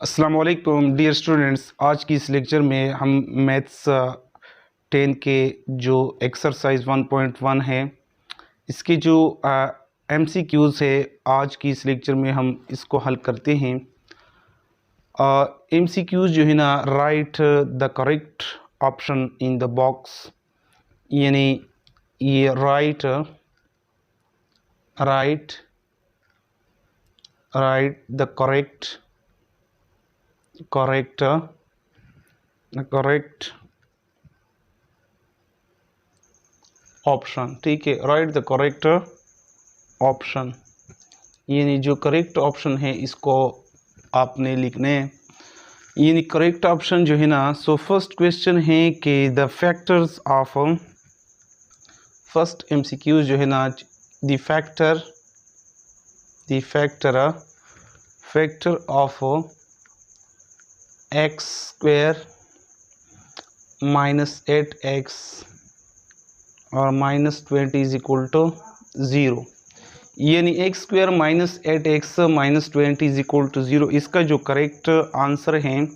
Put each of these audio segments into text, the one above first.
अस्सलाम वालेकुम dear students. आज की इस लेक्चर में हम मैथ्स 10 के जो एक्सरसाइज 1.1 है इसके जो MCQs है, आज की इस लेक्चर में हम इसको हल करते हैं। MCQs जो है ना, right the correct option in the box, यानी ये राइट द करेक्ट ऑप्शन। ठीक है, राइट द करेक्ट ऑप्शन, यानी जो करेक्ट ऑप्शन है इसको आपने लिखना है। यानी करेक्ट ऑप्शन जो है ना, सो फर्स्ट क्वेश्चन है कि the factors of first MCQ जो है ना, the factor of x square minus 8x और माइनस 20 इज इक्वल टू 0, यानी x square minus 8x minus 20 is equal to 0। इसका जो करेक्ट आंसर है,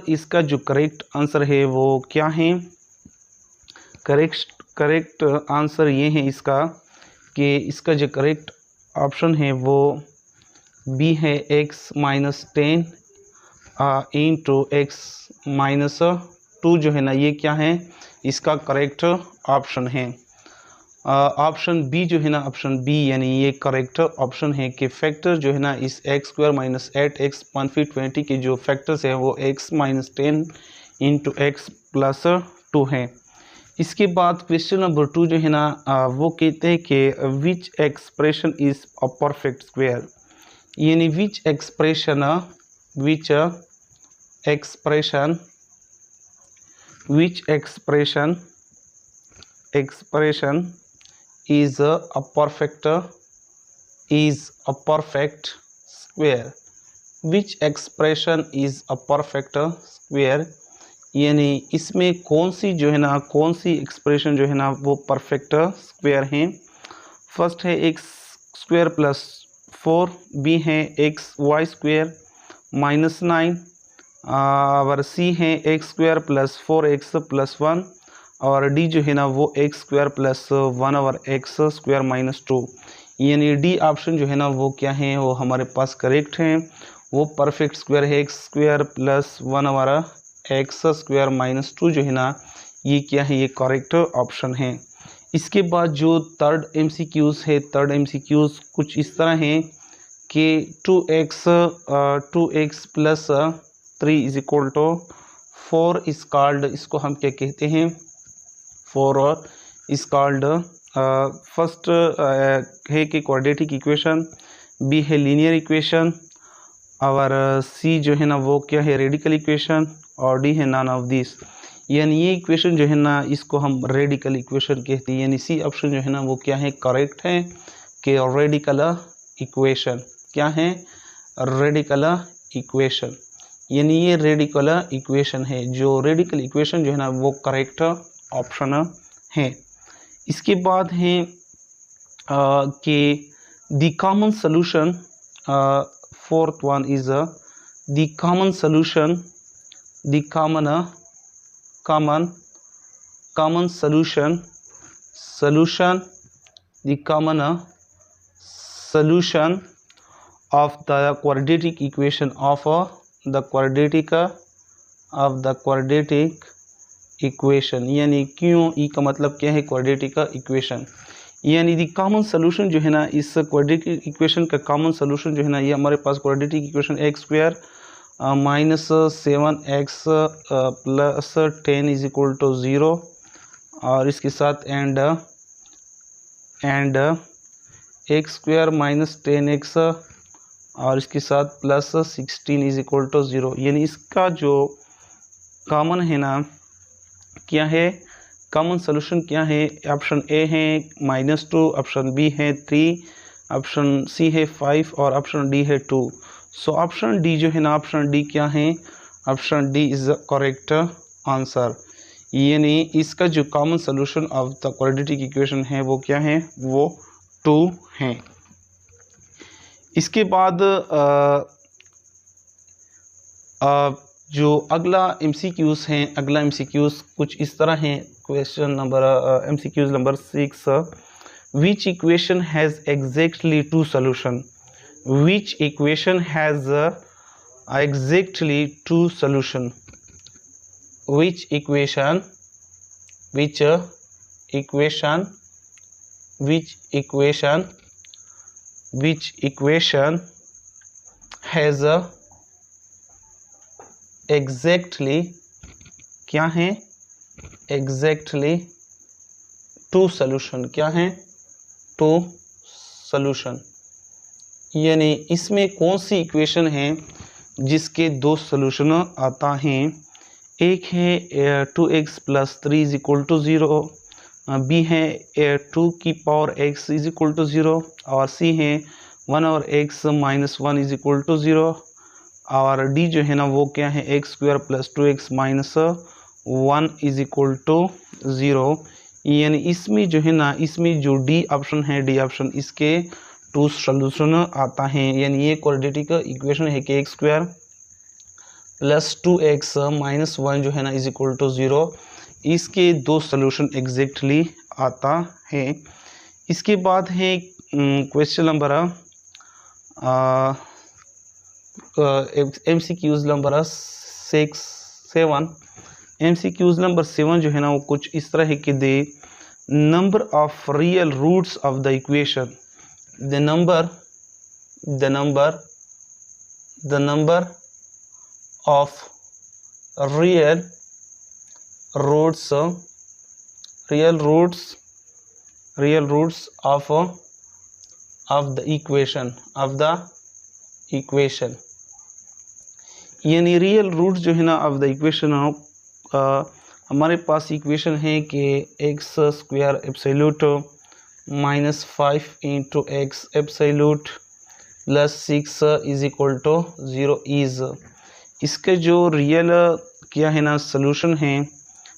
इसका जो करेक्ट आंसर है वो क्या है? करेक्ट आंसर ये है इसका कि इसका जो करेक्ट ऑप्शन है वो बी है, x minus 10 into x minus 2 जो है ना, ये क्या है? इसका करेक्ट ऑप्शन है। ऑप्शन बी जो है ना, ऑप्शन बी यानी ये करेक्ट ऑप्शन है कि फैक्टर जो है ना इस x square minus 8x minus 20 के जो फैक्टर्स हैं वो x minus 10 into x plus 2 है। इसके बाद क्वेश्चन नंबर 2 जो है ना, वो कहते हैं कि which expression is a perfect square, यानी which expression is a perfect square, which expression is a perfect square, यानी इसमें कौन सी जो है ना, कौन सी एक्सप्रेशन जो है ना वो परफेक्ट स्क्वायर है। फर्स्ट है एक्स स्क्वायर प्लस 4, बी है एक्स वाई स्क्वायर माइनस 9, और सी है x square plus 4x plus 1, और डी जो है ना वो x square plus 1 over x square minus 2, यानी डी ऑप्शन जो है ना वो क्या है, वो हमारे पास करेक्ट है। वो परफेक्ट स्क्वायर है, x square plus 1 over x square minus 2 जो है ना, ये क्या है? ये करेक्ट ऑप्शन है। इसके बाद जो थर्ड MCQs है, थर्ड MCQs कुछ इस तरह है कि 2x plus 3 is equal to 4 is called, इसको हम क्या कहते हैं? 4 इज कॉल्ड फर्स्ट है कि क्वाड्रेटिक इक्वेशन, बी है लीनियर इक्वेशन, और सी जो है ना वो क्या है? रेडिकल इक्वेशन, और डी है नॉन ऑफ दिस, यानी ये इक्वेशन जो है ना इसको हम रेडिकल इक्वेशन कहते हैं। यानी सी ऑप्शन जो है ना वो क्या है? करेक्ट है कि रेडिकल इक्वेशन क्या है? रेडिकल इक्वेशन, यानी ये रेडिकल इक्वेशन है। जो रेडिकल इक्वेशन जो है ना वो करेक्ट ऑप्शन है। इसके बाद है कि the common solution, fourth one is the common solution, the common solution of the quadratic equation of the quadratic equation, यानी क्यों ई का मतलब क्या है? क्वाड्रेटिक इक्वेशन, यानी दी कॉमन सोल्यूशन जो है ना इस क्वाड्रेटिक इक्वेशन का कॉमन सोल्यूशन जो है ना, ये हमारे पास quadratic equation x square minus 7x plus 10 is equal to 0, और इसके साथ and x square minus 10x और इसके साथ प्लस 16 इज इक्वल टू 0, यानी इसका जो कॉमन है ना क्या है? कॉमन सोल्यूशन क्या है? ऑप्शन ए है -2, ऑप्शन बी है 3, ऑप्शन सी है 5 और ऑप्शन डी है 2। सो ऑप्शन डी जो है ना, ऑप्शन डी क्या है? Option D is the correct answer, यानी इसका जो common solution of the quadratic equation है वो क्या है? वो 2 है। इसके बाद जो अगला MCQs हैं, अगला MCQs कुछ इस तरह हैं। Question number MCQs number 6, which equation has exactly two solution, which equation has exactly two solution, which equation has exactly क्या है, exactly two solution, क्या है two solution, यानी इसमें कौन सी इक्वेशन है जिसके दो सोल्यूशन आता हैं। एक है 2x + 3 = 0, बी है 2 की पावर x = 0, और सी है 1/x - 1 = 0, और डी जो है ना वो क्या है x² + 2x - 1 = 0। यानी इसमें जो है ना, इसमें जो डी ऑप्शन है, डी ऑप्शन इसके टू सोल्यूशन आता है। यानी ये क्वाड्रेटिक इक्वेशन है कि x² + 2x - 1 जो है ना = 0, इसके दो सोल्यूशन एग्जैक्टली आता है। इसके बाद है question number MCQs number 7। MCQs number 7 जो है ना वो कुछ इस तरह है कि the number of real roots of the equation, the number of real roots of the equation यानी रियल रूट्स जो है ना ऑफ द इक्वेशन, हमारे पास इक्वेशन है कि x² absolute -5 × x absolute + 6 = 0 is, इसके जो रियल क्या है ना सोल्यूशन है,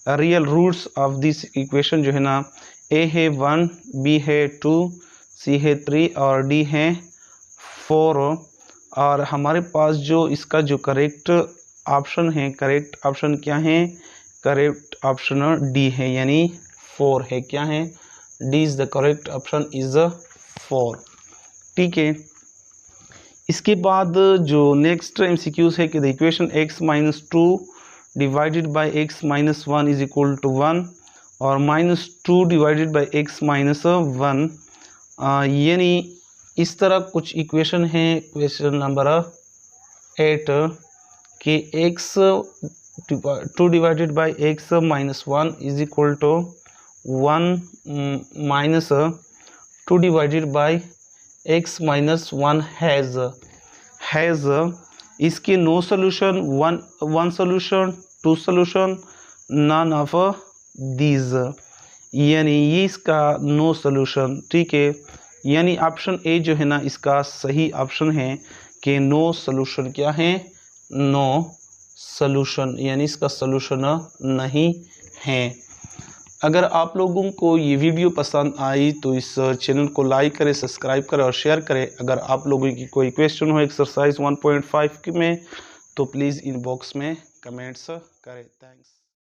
real roots of this equation जो है ना, a है 1, b है 2, c है 3 और d है 4। और हमारे पास जो इसका जो करेक्ट ऑप्शन है, करेक्ट ऑप्शन क्या है, करेक्ट ऑप्शन डी है, यानी 4 है। क्या है, D is the correct option is 4। ठीक है। इसके बाद जो नेक्स्ट MCQs है कि द इक्वेशन x - 2 / x - 1 = 1 और -2 / x - 1, यानी इस तरह कुछ इक्वेशन है। क्वेश्चन नंबर 8 कि x 2 / x - 1 = 1 -2 / x - 1 हैज़ इसके no solution, one solution, two solution, none of these, यानी ये इसका नो सोल्यूशन। ठीक है, यानी ऑप्शन ए जो है ना इसका सही ऑप्शन है कि नो सोल्यूशन। क्या है, नो सोल्यूशन, यानी इसका सोल्यूशन नहीं है। अगर आप लोगों को ये वीडियो पसंद आई तो इस चैनल को लाइक करें, सब्सक्राइब करें और शेयर करें। अगर आप लोगों की कोई क्वेश्चन हो एक्सरसाइज 1.5 में तो प्लीज़ इनबॉक्स में कमेंट्स करें। थैंक्स।